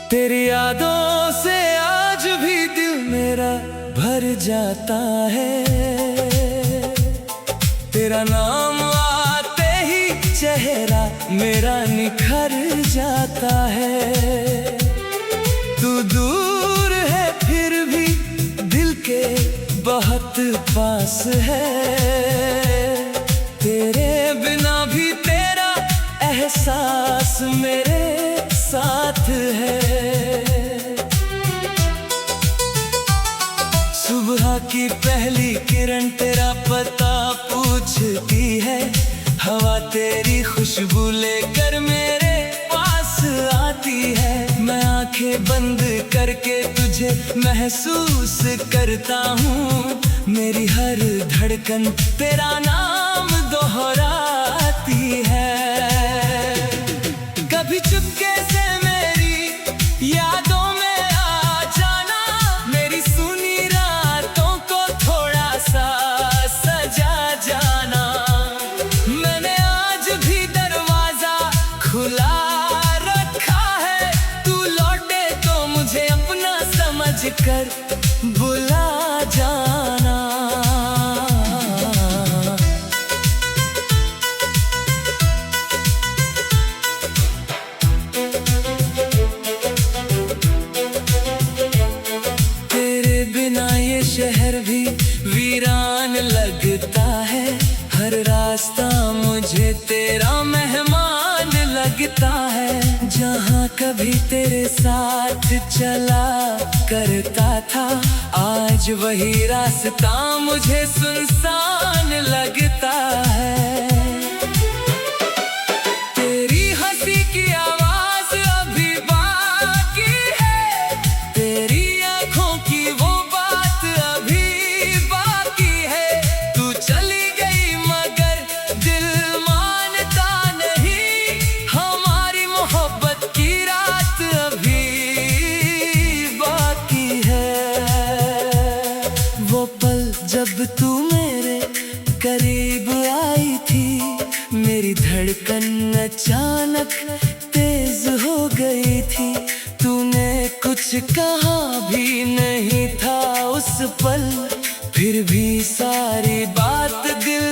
तेरी यादों से आज भी दिल मेरा भर जाता है। तेरा नाम आते ही चेहरा मेरा निखर जाता है। तू दूर है फिर भी दिल के बहुत पास है। तेरे बिना भी तेरा एहसास मेरे साथ है। सुबह की पहली किरण तेरा पता पूछती है। हवा तेरी खुशबू लेकर मेरे पास आती है। मैं आंखें बंद करके तुझे महसूस करता हूँ। मेरी हर धड़कन तेरा नाम दोहराती है। कभी चुपके से मेरी यादों में आ जाना। मेरी सुनी रातों को थोड़ा सा सजा जाना। मैंने आज भी दरवाजा खुला रखा है। तू लौटे तो मुझे अपना समझ कर बुला जाना। शहर भी वीरान लगता है। हर रास्ता मुझे तेरा मेहमान लगता है। जहाँ कभी तेरे साथ चला करता था, आज वही रास्ता मुझे सुनसान लगता है। तेरी हंसी की आवाज अभी बाकी है। तेरी आंखों की वो जब तू मेरे करीब आई थी, मेरी धड़कन अचानक तेज हो गई थी। तूने कुछ कहा भी नहीं था उस पल, फिर भी सारी बात दिल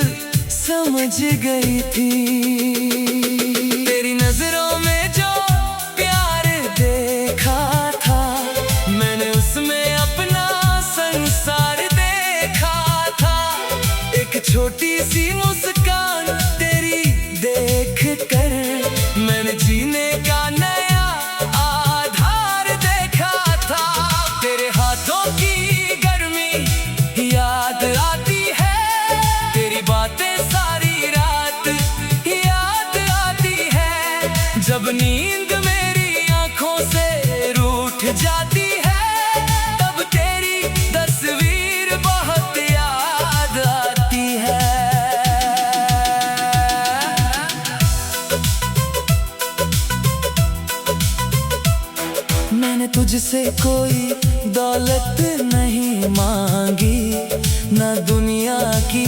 समझ गई थी। तेरी नजरों में जो प्यार देखा था, मैंने उसमें अपना संसार छोटी सी मुस्कान तेरी देख कर मैंने जीने का नया आधार देखा था। तेरे हाथों की गर्मी याद आती है। तेरी बातें सारी रात याद आती है। जब नींद मेरी आंखों से रूठ जाती है, तब तेरी तस्वीर बहुत याद आती है। मैंने तुझसे कोई दौलत नहीं मांगी, ना दुनिया की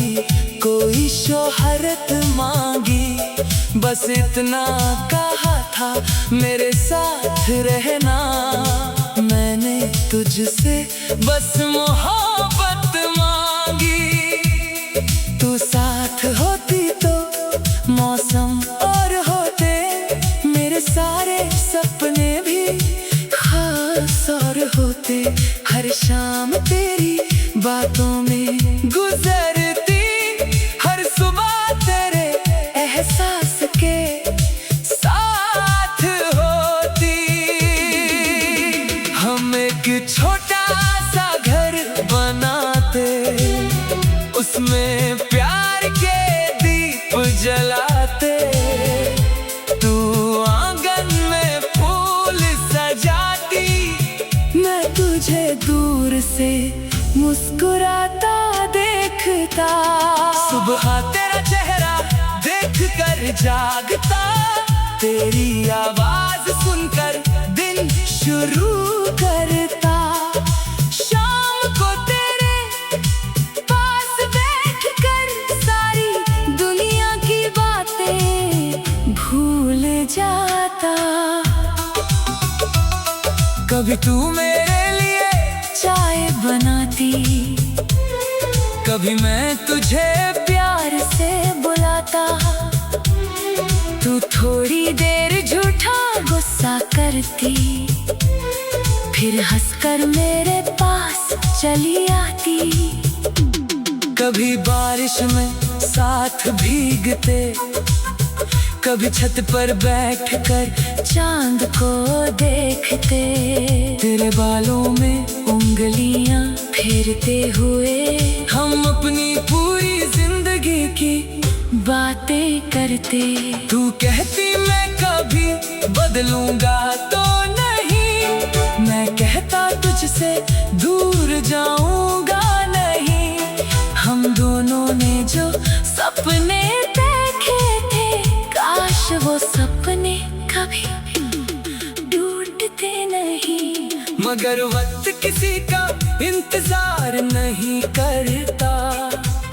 कोई शोहरत मांगी। बस इतना कहा था मेरे साथ रहना। मैंने तुझसे बस मोहब्बत मांगी। तू साथ होती तो मौसम और होते, मेरे सारे सपने भी खास और होते। हर शाम तेरी बातों में गुजरती, हर सुबह तेरे एहसास के साथ होती। हम एक छोटा सा घर बनाते, उसमें प्यार के दीप जलाते। तू आंगन में फूल सजाती, मैं तुझे दूर से मुस्कुराता देख करता। सुबह तेरा चेहरा देख कर जागता, तेरी आवाज सुनकर दिन शुरू करता। शाम को तेरे पास बैठकर सारी दुनिया की बातें भूल जाता। कभी तू मेरे लिए चाय बनाती, कभी मैं तुझे प्यार से बुलाता। तू थोड़ी देर झूठा गुस्सा करती, फिर हंसकर मेरे पास चली आती। कभी बारिश में साथ भीगते, कभी छत पर बैठकर चांद को देखते। तेरे बालों में उंगलियां फेरते हुए हम अपनी पूरी जिंदगी की बातें करते। तू कहती मैं कभी बदलूंगा तो नहीं, मैं कहता तुझसे दूर जाऊंगा नहीं। हम दोनों ने जो सपने देखे थे, काश वो सपने कभी टूटते नहीं। मगर वक्त किसी का इंतजार नहीं करता,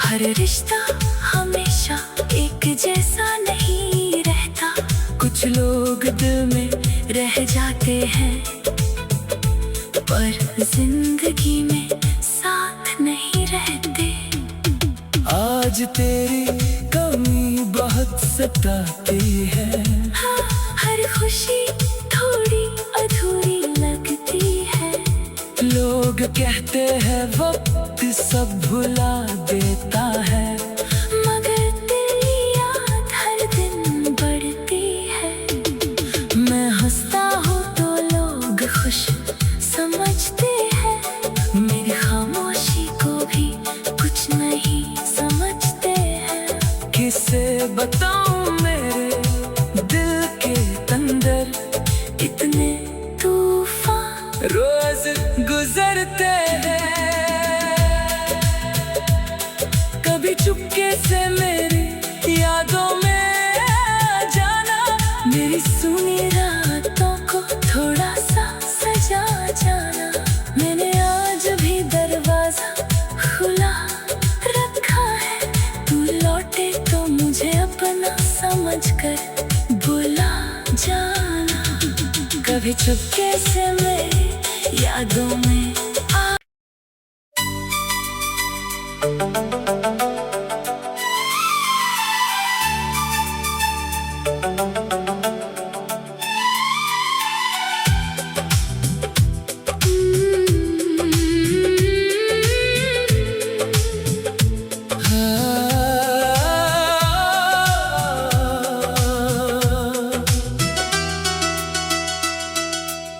हर रिश्ता हमेशा एक जैसा नहीं रहता। कुछ लोग दिल में रह जाते हैं, पर जिंदगी में साथ नहीं रहते। आज तेरी कमी बहुत सताती है, हाँ, हर खुशी थोड़ी अधूरी लगती है। लोग कहते हैं वक्त सब भुला देता है, मगर तेरी याद हर दिन बढ़ती है। मैं हंसता हूँ तो लोग खुश समझते हैं, मेरी खामोशी को भी कुछ नहीं समझते हैं। किसे बताऊं मेरे दिल के अंदर इतने तूफान रोज गुजरते हैं। कभी चुपके से मेरी यादों में आ जाना, मेरी सुनी रातों को थोड़ा सा सजा जाना। मैंने आज भी दरवाजा खुला रखा है, तू लौटे तो मुझे अपना समझकर बुला जाना। कभी चुपके से मेरी यादों में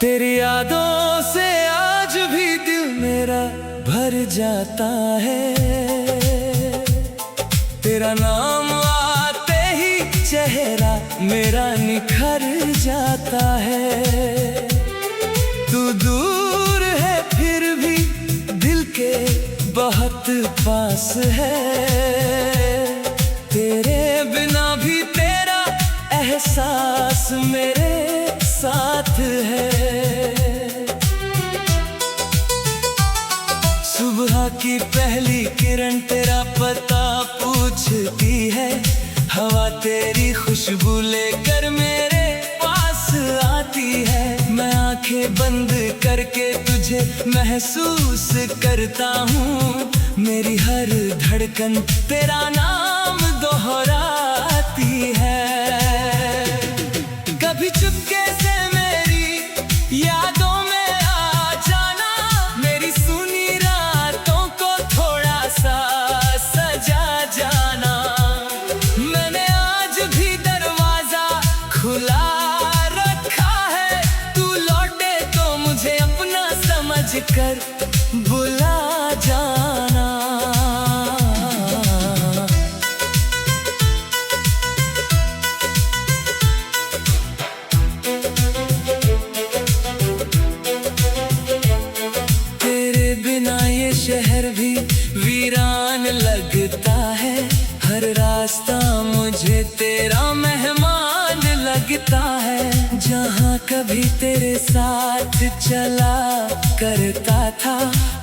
तेरी यादों से आज भी दिल मेरा भर जाता है। तेरा नाम आते ही चेहरा मेरा निखर जाता है। तू दूर है फिर भी दिल के बहुत पास है। तेरे बिना भी तेरा एहसास मेरे साथ है। सुबह की पहली किरण तेरा पता पूछती है, हवा तेरी खुशबू लेकर मेरे पास आती है। मैं आंखें बंद करके तुझे महसूस करता हूँ, मेरी हर धड़कन तेरा नाम दोहराती है। कभी चुपके से मेरी यादों में आ जाना, मेरी सुनी रातों को थोड़ा सा सजा जाना। मैंने आज भी दरवाजा खुला रखा है, तू लौटे तो मुझे अपना समझ कर बुला जाना। शहर भी वीरान लगता है, हर रास्ता मुझे तेरा मेहमान लगता है। जहाँ कभी तेरे साथ चला करता था,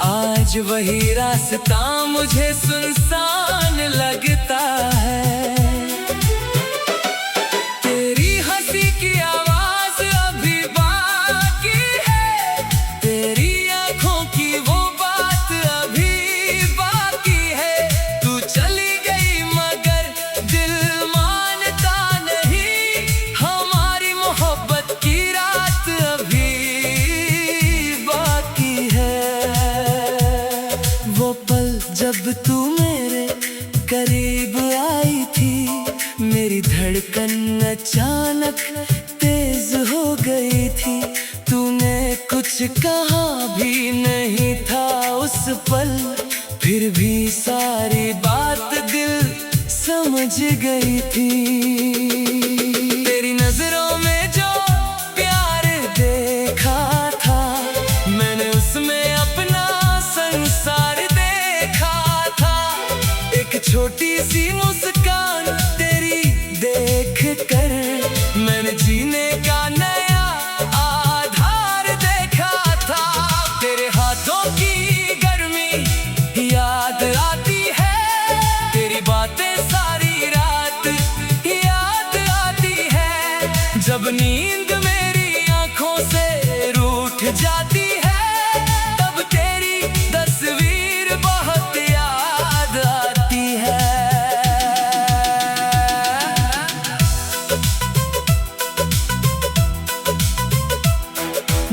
आज वही रास्ता मुझे सुनसान लगता है। तेरी हंसी की आवाज अभी बाकी है, तेरी आंखों की वो बात अभी बाकी है। तू चली गई मगर दिल मानता नहीं, हमारी मोहब्बत की रात अभी बाकी है। वो पल जब तू मेरे करीब आई थी, मेरी धड़कन अचानक तेज हो गई थी। तूने कुछ कहा भी नहीं था उस पल, फिर भी सारी बात दिल समझ गई थी। तेरी नजरों में जो प्यार देखा था, मैंने उसमें अपना संसार देखा था। एक छोटी सी मुस्कान तेरी देख कर मैंने जीने का नया आधार देखा था। तेरे हाथों की गर्मी याद आती है, तेरी बातें सारी रात याद आती है। जब नींद मेरी आंखों से रूठ जाती है, तब तेरी तस्वीर बहुत याद आती है।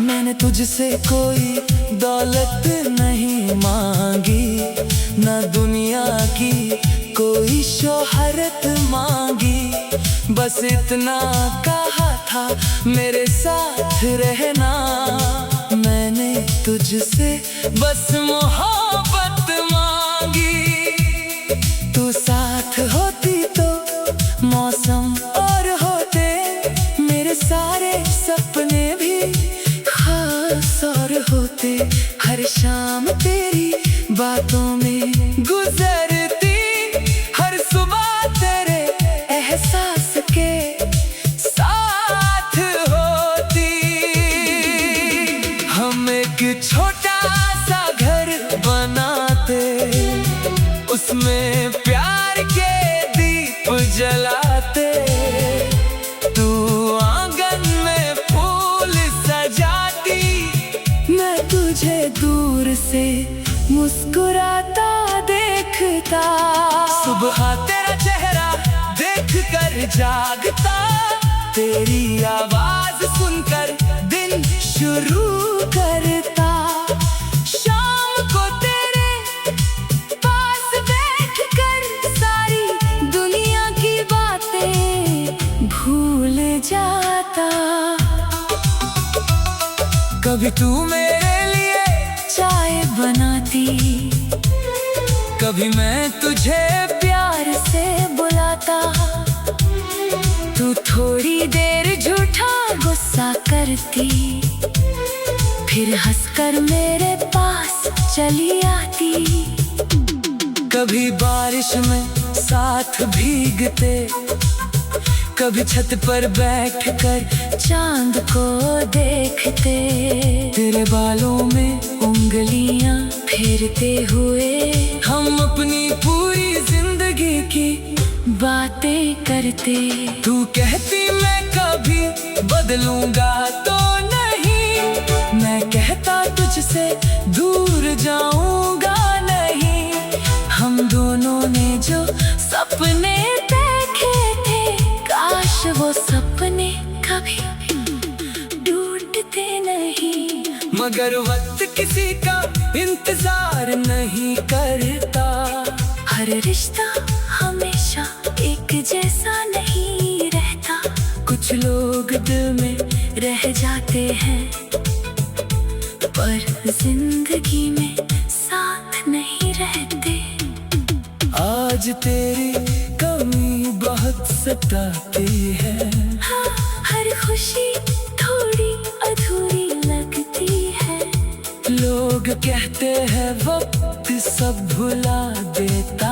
मैंने तुझसे कोई दौलत नहीं मांगी, ना दुनिया की कोई शोहरत मांगी। बस इतना कहा था मेरे साथ रहना, मैंने तुझसे बस मोहब्बत मांगी। तू साथ होती तो मौसम और होते, मेरे सारे सपने भी खास और होते। हर शाम तेरी बातों में गुजरती, हर सुबह तेरे एहसास के साथ होती। हम एक छोटा सा घर बनाते, उसमें प्यार के दीप जलाते। तू आंगन में फूल सजाती, मैं तुझे दूर से मुस्कुराता देखता। सुबह तेरा चेहरा देख कर जागता, तेरी आवाज सुनकर दिन शुरू करता। शाम को तेरे पास बैठकर सारी दुनिया की बातें भूल जाता। कभी तू मेरे लिए चाय बनाती, कभी मैं तुझे प्यार से बुलाता। तू थोड़ी देर झूठा गुस्सा करती, फिर हंसकर मेरे पास चली आती। कभी बारिश में साथ भीगते, कभी छत पर बैठकर चांद को देखते। तेरे बालों में उंगलियां फेरते हुए हम अपनी पूरी जिंदगी की बातें करते। तू कहती मैं कभी बदलूंगा तो नहीं, मैं कहता तुझसे दूर जाऊंगा नहीं। हम दोनों ने जो सपने देखे थे, काश वो सपने कभी टूटते नहीं। मगर वक्त किसी का इंतजार नहीं करता, हर रिश्ता हमेशा एक जैसा नहीं रहता। कुछ लोग दिल में रह जाते हैं, पर जिंदगी में साथ नहीं रहते। आज तेरी कमी बहुत सताती है, हाँ, हर खुशी थोड़ी अधूरी लगती है। लोग कहते हैं वक्त सब भुला देता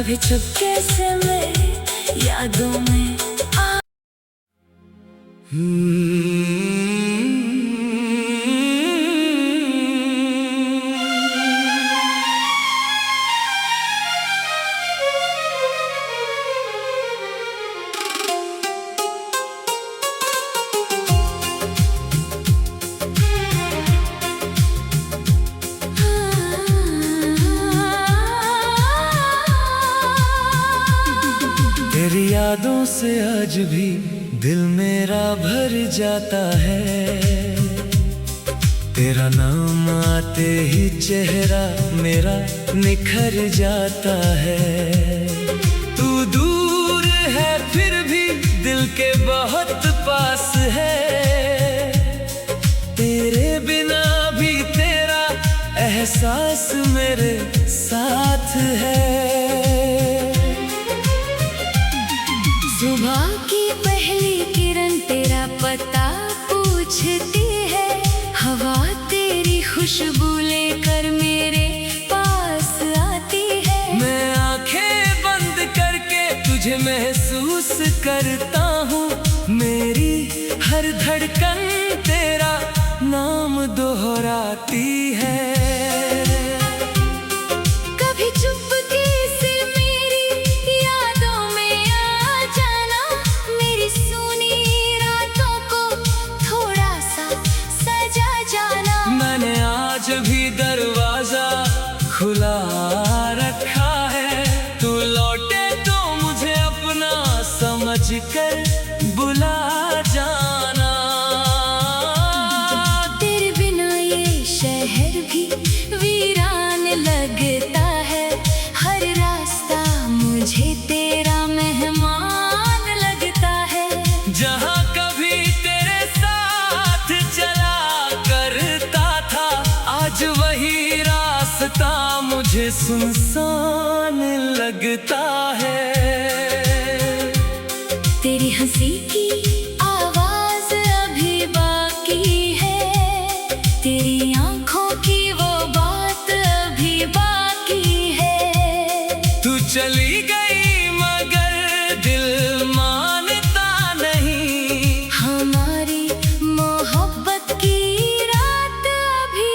कभी चुपके से मेरी यादों में तेरी यादों से आज भी दिल मेरा भर जाता है। तेरा नाम आते ही चेहरा मेरा निखर जाता है। तू दूर है फिर भी दिल के बहुत पास है। तेरे बिना भी तेरा एहसास मेरे साथ है। सुबह की पहली किरण तेरा पता पूछती है। हवा तेरी खुशबू लेकर मेरे पास आती है। मैं आंखें बंद करके तुझे महसूस करता हूँ। मेरी हर धड़कन तेरा नाम दोहराती है। आज भी दरवाजा खुला रखा है। तू लौटे तो मुझे अपना समझकर बुला जाना। तेरे बिना ये शहर भी वीरान लगता है। हर रास्ता मुझे तेरा मेहमान लगता है। जहाँ कभी तेरे साथ चला करता था, आज वही रास्ता मुझे सुनसान लगता है। तेरी हंसी की आवाज अभी बाकी है। तेरी आंखों की वो बात अभी बाकी है। तू चली गई मगर दिल मानता नहीं। हमारी मोहब्बत की रात अभी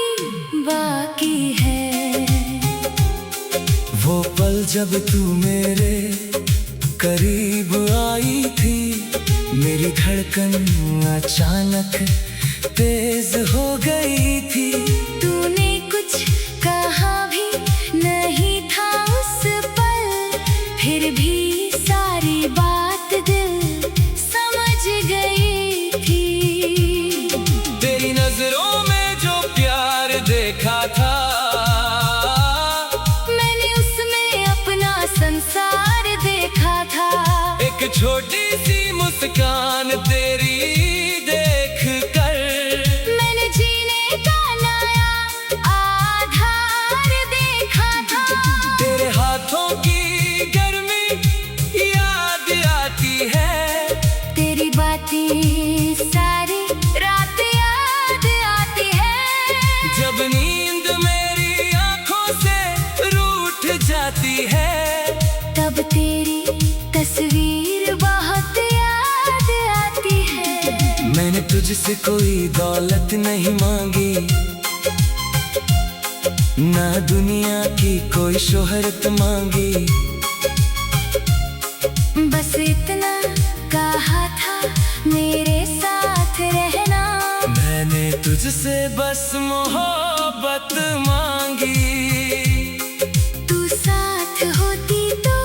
बाकी है। वो पल जब तू मेरे करीब आई थी, मेरी धड़कन अचानक तेज हो गई थी। तूने कुछ कहा भी नहीं था उस पल, फिर भी सारी बात दिल समझ गई थी। तेरी नजरों में जो प्यार देखा था, मैंने उसमें अपना संसार देखा था। एक छोटी सी मुस्कान तेरी देख कर मैंने जीने का नया आधार देखा था। तेरे हाथों की गर्मी याद आती है। तेरी बातें सारी रात याद आती है। जब नींद मेरी आंखों से रूठ जाती है, तब तेरी तस्वीर बहुत याद आती है। मैंने तुझसे कोई दौलत नहीं मांगी, ना दुनिया की कोई शोहरत मांगी। बस इतना कहा था मेरे साथ रहना। मैंने तुझसे बस मोहब्बत मांगी। तू साथ होती तो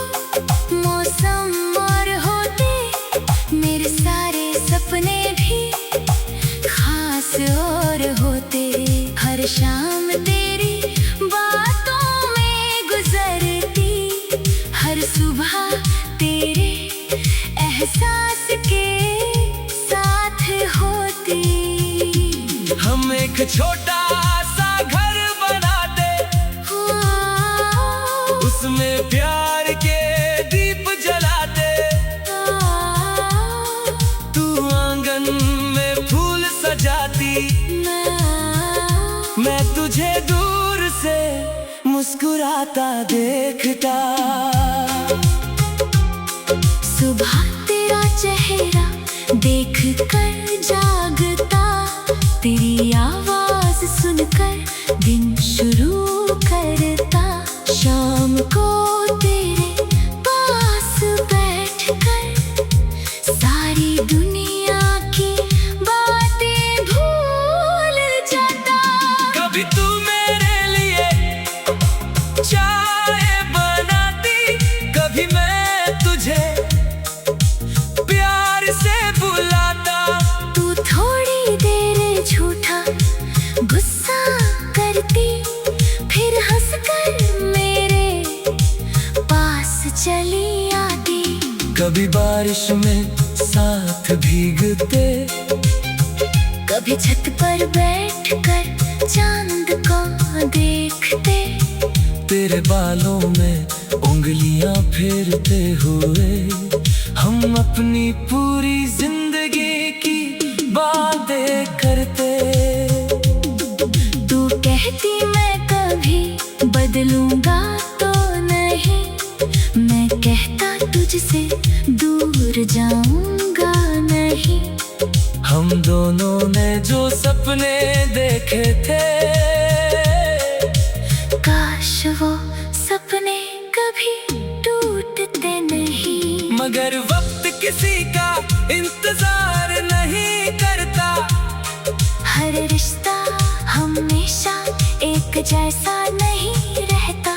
मौसम और होते, मेरे सारे सपने भी खास और होते। हर शाम तेरी बातों में गुजरती, हर सुबह तेरे एहसास के साथ होती। हम एक छोटा सा घर बनाते, उसमें प्यार के दीप जलाते। तू आंगन में फूल सजाती, मैं तुझे दूर से मुस्कुराता देखता। सुबह तेरा चेहरा देख कर जागता, तेरी आवाज सुनकर दिन शुरू करता। शाम को तेरे पास बैठकर सारी दुनिया की बातें भूल जाता। कभी तू मेरे लिए चाय बनाती, कभी मैं तुझे प्यार से बुलाता। तू थोड़ी देर झूठा गुस्सा करती, फिर हंसकर मेरे पास चली आती। कभी बारिश में साथ भीगते, कभी छत पर बैठकर चांद को देखते। तेरे बालों में उंगलियां फेरते हुए हम अपनी पूरी जिंदगी की बातें करते। तू कहती मैं कभी बदलूंगा तो नहीं, मैं कहता तुझसे दूर जाऊंगा नहीं। हम दोनों ने जो सपने देखे थे, काश वो सपने कभी टूटते नहीं। मगर वक्त किसी का इंतजार नहीं करता। हर रिश्ता हमेशा एक जैसा नहीं रहता।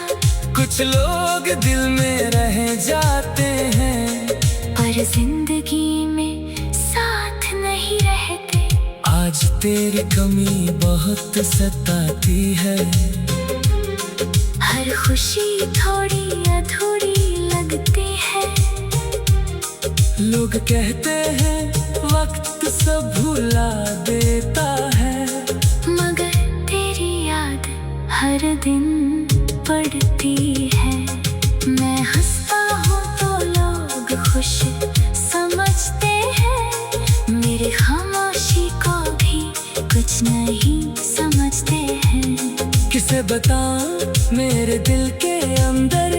कुछ लोग दिल में रह जाते हैं, पर जिंदगी में साथ नहीं रहते। आज तेरी कमी बहुत सताती है। हर खुशी थोड़ी अधूरी लगती है। लोग कहते हैं वक्त सब भुला देता है, मगर तेरी याद हर दिन पड़ती है। मैं हंसता हूँ तो लोग खुश समझते हैं, मेरी खामोशी को भी कुछ नहीं समझते हैं। किसे बताऊं मेरे दिल के अंदर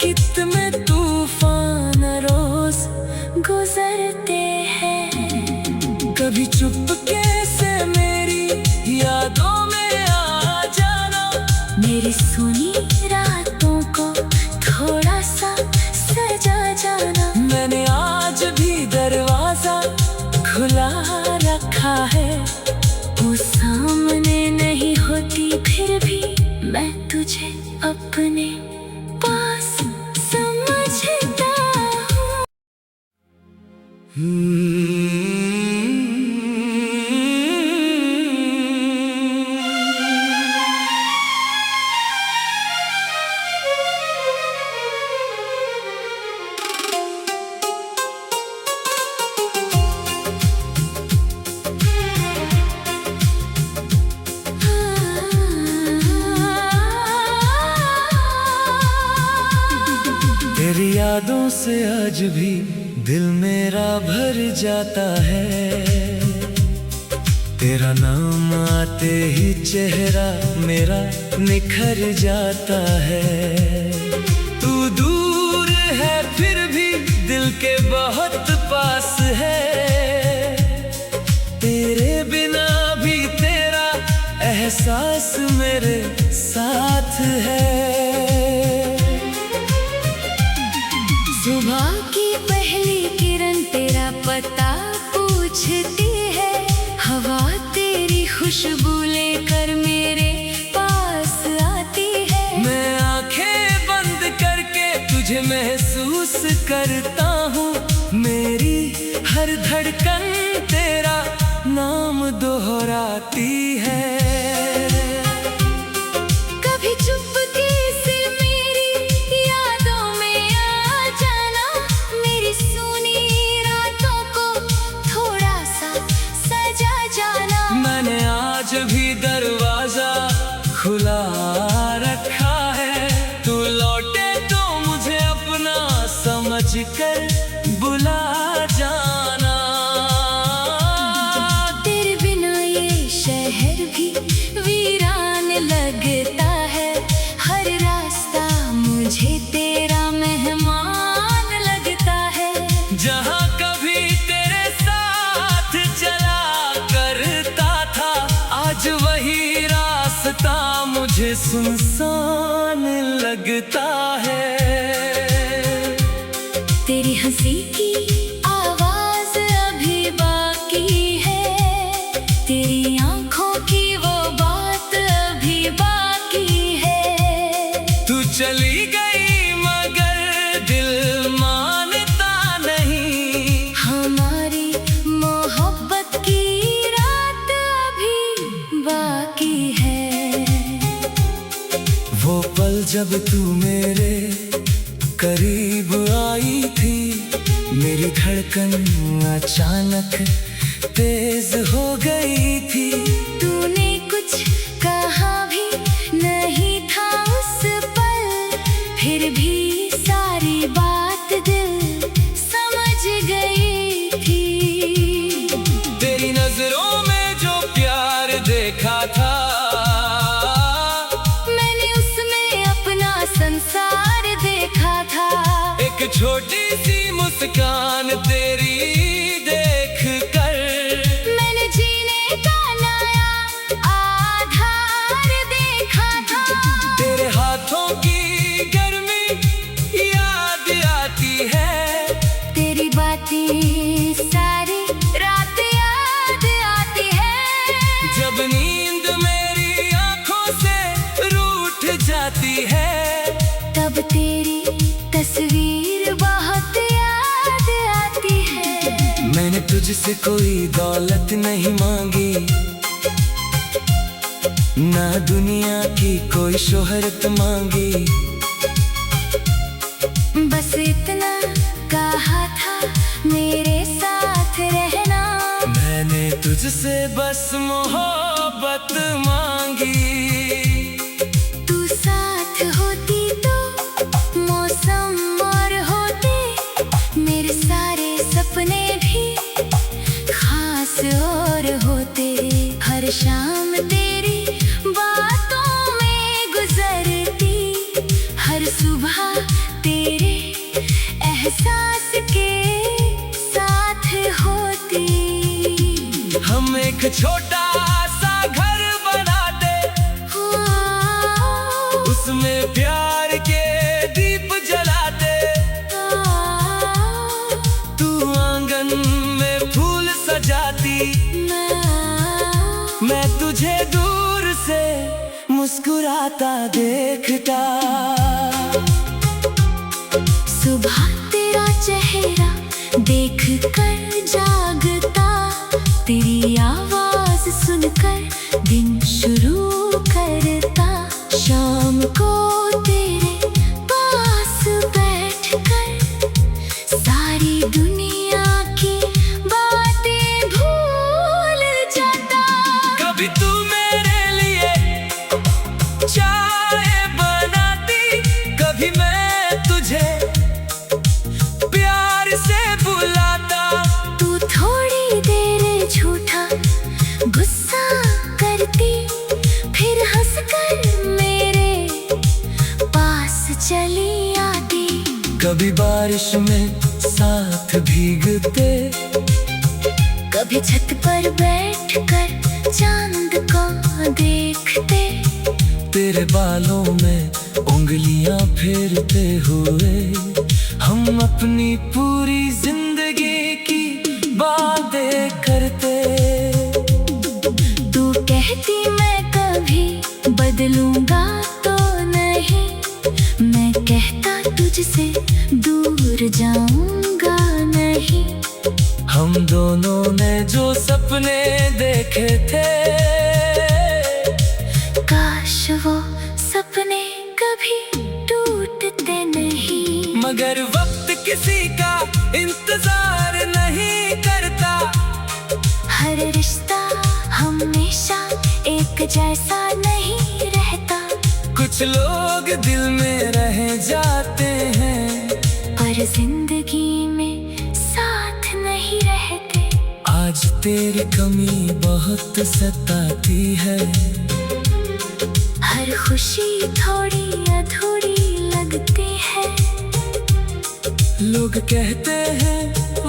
कितने तूफान रोज गुजरते हैं। कभी चुपके से मेरी यादों में आ जाना, मेरी सुनी रातों को थोड़ा सा सजा जाना। मैंने आज भी दरवाजा खुला रखा है। वो सामने नहीं होती फिर भी मैं तुझे अपने पास समझता हूँ। तेरी यादों से आज भी दिल मेरा भर जाता है। तेरा नाम आते ही चेहरा मेरा निखर जाता है। तू दूर है फिर भी दिल के बहुत पास है। तेरे बिना भी तेरा एहसास मेरे साथ है। सुबह की पहली किरण तेरा पता पूछती है। हवा तेरी खुशबू लेकर मेरे पास आती है। मैं आंखें बंद करके तुझे महसूस करता हूँ। मेरी हर धड़कन तेरा नाम दोहराती है। कभी चुपके से मेरी यादों में आ जाना। मेरी सुनी रातों को थोड़ा सा सजा जाना। मैंने आज भी दरवाजा खुला रखा है। तू लौटे तो मुझे अपना समझ कर बुला जाना। तेरे बिना ये शहर भी वीरान मुझे सुनसान लगता है। तेरी हंसी की आवाज अभी बाकी है, तेरी आंखों की वो बात अभी बाकी है। तू चली गई मगर दिल मानता नहीं, हमारी मोहब्बत की रात अभी बाकी है। वो पल जब तू मेरे करीब आई थी, मेरी धड़कन अचानक तेज हो गई थी। तूने कुछ कहा भी नहीं था उस पल, फिर भी सारी बात दिल समझ गई थी। तेरी नजरों में जो प्यार देखा था, मैंने उसमें अपना संसार देखा था। एक छोटी सी मुस्कान तेरी देख कर, मैंने जीने का नया आधार देखा था। तेरे हाथों की गर्मी याद आती है, तेरी बातें सारी रात याद आती है। जब नींद मेरी आंखों से रूठ जाती है, तब तेरी तस्वीर बहुत याद आती है। मैंने तुझसे कोई दौलत नहीं मांगी, ना दुनिया की कोई शोहरत मांगी। बस इतना कहा था मेरे साथ रहना, मैंने तुझसे बस मोहब्बत मांगी। तू साथ होती तो मौसम और होते, मेरे सारे सपने भी खास और होते। हर शाम तेरी बातों में गुजरती, हर सुबह तेरे एहसास के साथ होती। हम एक छोटा सा घर बनाते, उसमें प्यार के दीप जलाते। तू आंगन में फूल सजाती, मैं तुझे दूर से मुस्कुराता देखता। सुबह तेरा चेहरा देख कर जागता, तेरी आवाज सुनकर दिन शुरू करता। शाम को तेरे पास बैठकर सारी दुनिया की बातें भूल जाता। कभी तू मेरे लिए चाय बनाती, कभी मैं तुझे प्यार से बुलाता। तू थोड़ी देर झूठा गुस्सा करती, फिर हंसकर मेरे पास चली आती। कभी बारिश में साथ भीगते, कभी छत पर बैठकर चांद को देखते। तेरे बालों में उंगलियां फेरते हुए हम अपनी पूरी जिंदगी की बातें करते। तू कहती मैं कभी बदलूंगा तो नहीं, मैं कहता तुझसे दूर जाऊंगा नहीं। हम दोनों ने जो सपने देखे थे, काश वो सपने कभी टूटते नहीं। मगर वक्त किसी का इंतजार नहीं करता, हर रिश्ता हमेशा एक जैसा नहीं रहता। कुछ लोग दिल में रह जाते हैं, पर जिंदगी में साथ नहीं रहते। आज तेरी कमी बहुत सताती है, हर खुशी थोड़ी अधूरी लगती है। लोग कहते हैं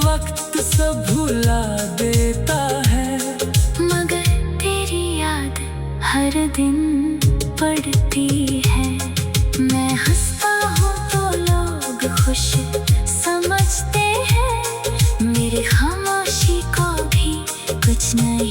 वक्त सब भुला देता है, मगर तेरी याद हर दिन पड़ती है। मैं हंसता हूँ तो लोग खुश समझते हैं, मेरी खामोशी को भी कुछ नहीं